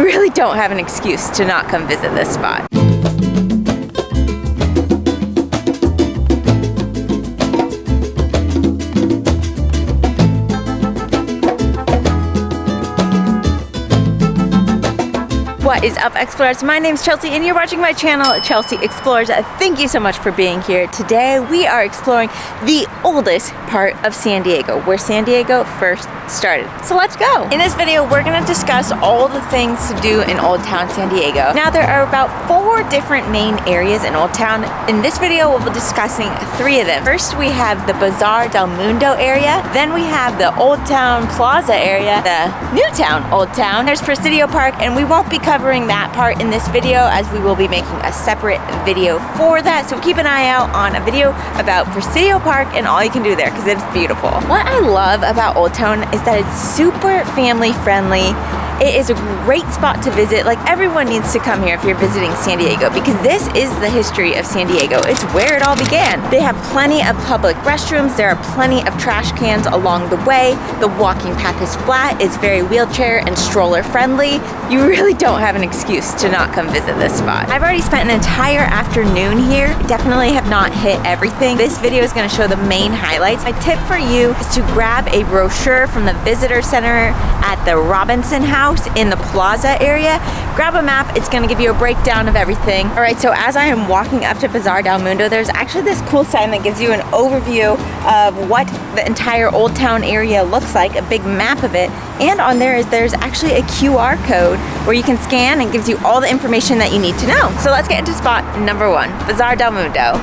really don't have an excuse to not come visit this spot. What is up, Explorers? My name's Chelsea and you're watching my channel, Chelsea Explores. Thank you so much for being here. Today we are exploring the oldest part of San Diego, where San Diego first started. So let's go. In this video, we're gonna discuss all the things to do in Old Town San Diego. Now there are about 4 different main areas in Old Town. In this video, we'll be discussing 3 of them. First, we have the Bazaar del Mundo area. Then we have the Old Town Plaza area, the New Town Old Town. There's Presidio Park, and we won't be covering that part in this video as we will be making a separate video for that. So keep an eye out on a video about Presidio Park and all you can do there because it's beautiful. What I love about Old Town is that it's super family friendly. It is a great spot to visit. Like, everyone needs to come here if you're visiting San Diego because this is the history of San Diego. It's where it all began. They have plenty of public restrooms. There are plenty of trash cans along the way. The walking path is flat. It's very wheelchair and stroller friendly. You really don't have an excuse to not come visit this spot. I've already spent an entire afternoon here. I definitely have not hit everything. This video is going to show the main highlights. My tip for you is to grab a brochure from the visitor center at the Robinson House in the Plaza area. Grab a map, it's gonna give you a breakdown of everything. All right, so as I am walking up to Bazaar del Mundo, there's actually this cool sign that gives you an overview of what the entire Old Town area looks like, a big map of it. And on there's actually a QR code where you can scan and gives you all the information that you need to know. So let's get into spot number 1, Bazaar del Mundo.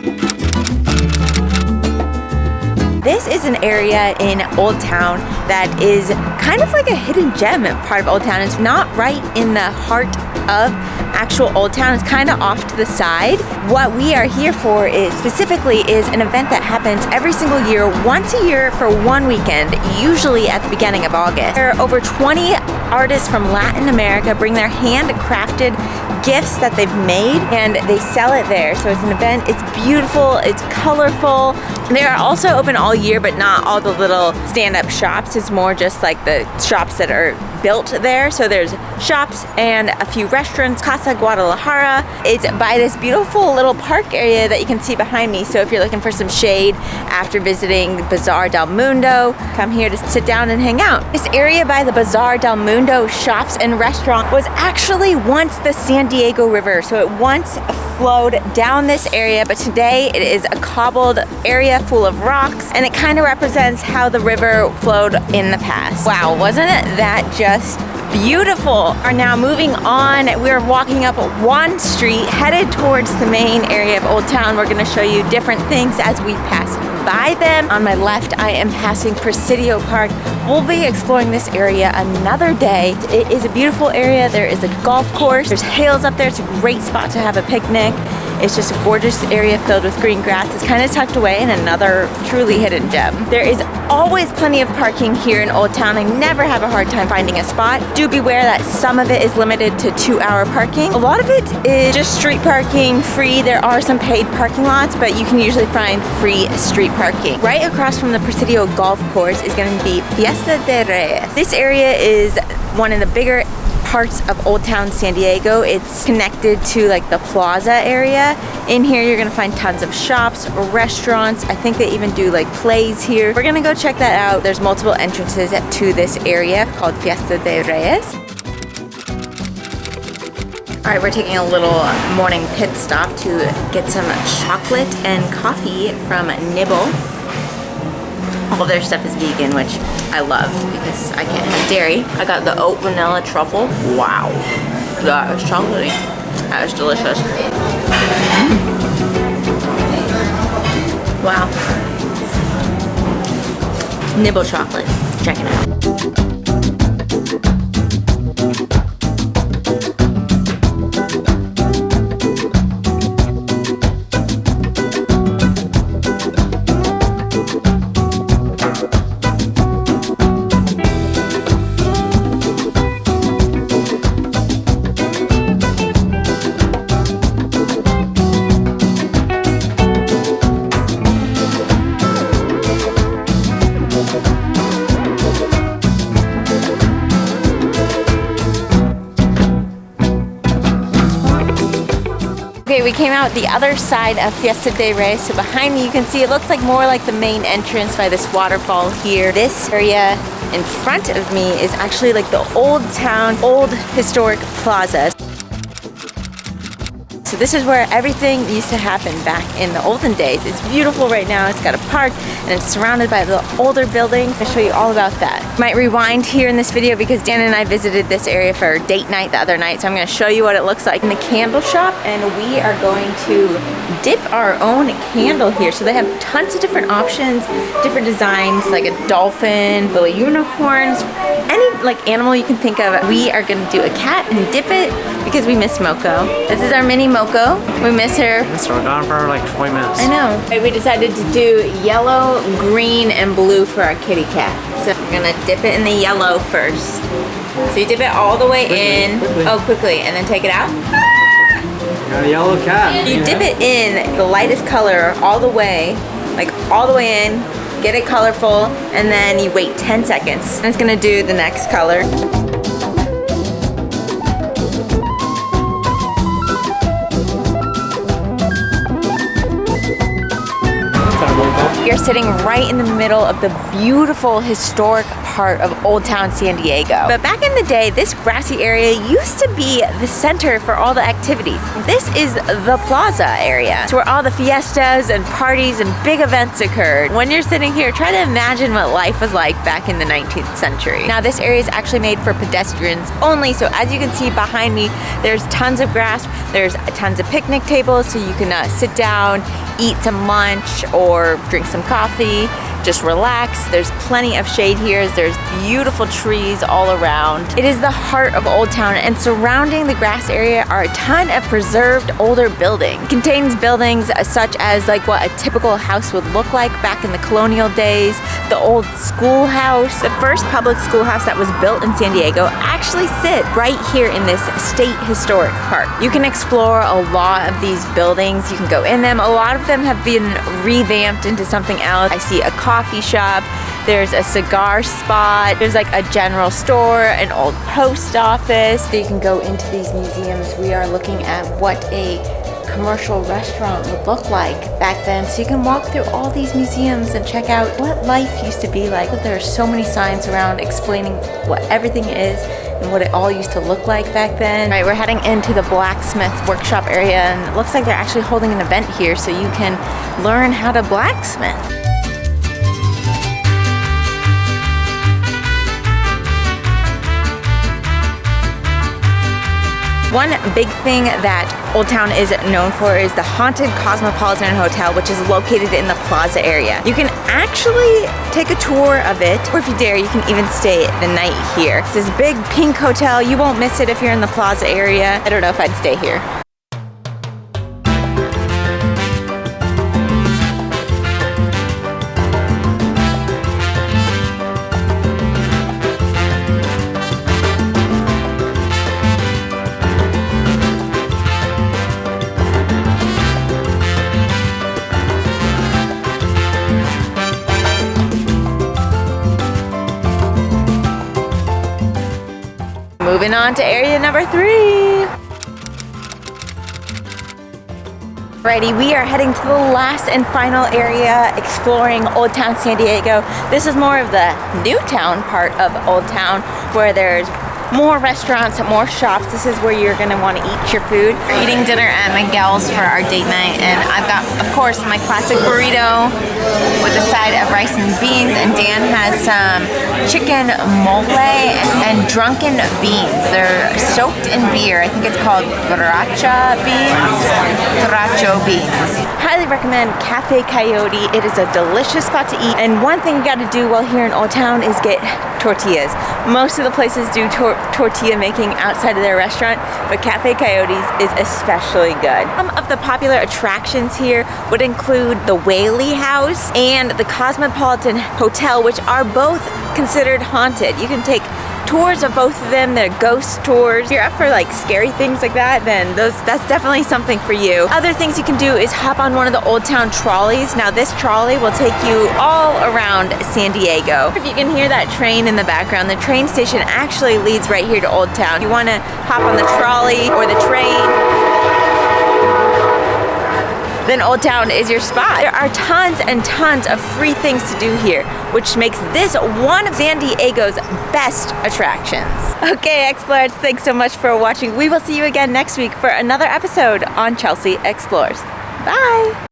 This is an area in Old Town that is kind of like a hidden gem part of Old Town. It's not right in the heart of actual Old Town. It's kind of off to the side. What we are here for is an event that happens every single year, once a year for one weekend, usually at the beginning of August. There are over 20 artists from Latin America bring their handcrafted gifts that they've made and they sell it there. So it's an event, it's beautiful, it's colorful. They are also open all year, but not all the little stand-up shops. It's more just like the shops that are built there. So there's shops and a few restaurants. Casa Guadalajara. It's by this beautiful little park area that you can see behind me. So if you're looking for some shade after visiting Bazaar del Mundo, come here to sit down and hang out. This area by the Bazaar del Mundo shops and restaurant was actually once the San Diego River. So it once flowed down this area, but today it is a cobbled area full of rocks, and it kind of represents how the river flowed in the past. Wow, wasn't that just beautiful? Are now moving on. We're walking up one street headed towards the main area of Old Town. We're going to show you different things as we pass by them. On my left, I am passing Presidio Park. We'll be exploring this area another day. It is a beautiful area. There is a golf course. There's hills up there. It's a great spot to have a picnic. It's just a gorgeous area filled with green grass. It's kind of tucked away in another truly hidden gem. There is always plenty of parking here in Old Town. I never have a hard time finding a spot. Do beware that some of it is limited to 2-hour parking. A lot of it is just street parking, free. There are some paid parking lots, but you can usually find free street parking. Right across from the Presidio Golf Course is going to be Fiesta de Reyes. This area is one of the bigger parts of Old Town San Diego. It's connected to like the Plaza area. In here you're gonna find tons of shops, restaurants. I think they even do like plays here. We're gonna go check that out. There's multiple entrances to this area called Fiesta de Reyes. All right, we're taking a little morning pit stop to get some chocolate and coffee from Nibble. All their stuff is vegan, which I love because I can't have dairy. I got the oat vanilla truffle. Wow, that is chocolatey. That is delicious. Wow. Nibble chocolate. Check it out. Okay, we came out the other side of Fiesta de Reyes. So behind me, you can see it looks like more like the main entrance by this waterfall here. This area in front of me is actually like the old town, old historic plaza. So this is where everything used to happen back in the olden days. It's beautiful right now. It's got a park and it's surrounded by the older buildings. I'll show you all about that. Might rewind here in this video because Dan and I visited this area for date night the other night. So I'm going to show you what it looks like in the candle shop, and we are going to dip our own candle here. So they have tons of different options, different designs, like a dolphin, little unicorns, any like animal you can think of. We are going to do a cat and dip it because we miss Moko. This is our mini Moko. We miss her. So we're gone for like 20 minutes. I know. Okay, we decided to do yellow, green, and blue for our kitty cat. So we're gonna dip it in the yellow first. So you dip it all the way in. Oh, quickly, and then take it out. Got a yellow cat. You dip it in the lightest color all the way, like all the way in, get it colorful, and then you wait 10 seconds. And it's gonna do the next color. You're sitting right in the middle of the beautiful historic part of Old Town San Diego. But back in the day, this grassy area used to be the center for all the activities. This is the Plaza area. It's where all the fiestas and parties and big events occurred. When you're sitting here, try to imagine what life was like back in the 19th century. Now this area is actually made for pedestrians only, so as you can see behind me, there's tons of grass, there's tons of picnic tables, so you can sit down, eat some lunch, or drink some coffee, just relax. There's plenty of shade here. There's beautiful trees all around. It is the heart of Old Town, and surrounding the grass area are a ton of preserved older buildings. It contains buildings such as like what a typical house would look like back in the colonial days, the old schoolhouse. The first public schoolhouse that was built in San Diego actually sits right here in this state historic park. You can explore a lot of these buildings. You can go in them. A lot of them have been revamped into something else. I see a coffee shop, there's a cigar spot, there's like a general store, an old post office. So you can go into these museums. We are looking at what a commercial restaurant would look like back then. So you can walk through all these museums and check out what life used to be like. There are so many signs around explaining what everything is and what it all used to look like back then. All right, we're heading into the blacksmith workshop area, and it looks like they're actually holding an event here so you can learn how to blacksmith. One big thing that Old Town is known for is the haunted Cosmopolitan Hotel, which is located in the Plaza area. You can actually take a tour of it, or if you dare, you can even stay the night here. It's this big pink hotel. You won't miss it if you're in the Plaza area. I don't know if I'd stay here. Moving on to area number 3. Alrighty, we are heading to the last and final area, exploring Old Town San Diego. This is more of the new town part of Old Town, where there's more restaurants, more shops. This is where you're gonna wanna eat your food. We're eating dinner at Miguel's for our date night, and I've got, of course, my classic burrito with a side of rice and beans, and Dan has some chicken mole and drunken beans. They're soaked in beer. I think it's called borracha beans. Borracho beans. Highly recommend Cafe Coyote. It is a delicious spot to eat, and one thing you gotta do while here in Old Town is get tortillas. Most of the places do tortilla making outside of their restaurant, but Cafe Coyotes is especially good. Some of the popular attractions here would include the Whaley House and the Cosmopolitan Hotel, which are both considered haunted. You can take tours of both of them. They're ghost tours. If you're up for like scary things like that, then that's definitely something for you. Other things you can do is hop on one of the Old Town trolleys. Now this trolley will take you all around San Diego. If you can hear that train in the background, the train station actually leads right here to Old Town. You want to hop on the trolley or the train. then Old Town is your spot. There are tons and tons of free things to do here, which makes this one of San Diego's best attractions. Okay, Explorers, thanks so much for watching. We will see you again next week for another episode on Chelsey Explores. Bye.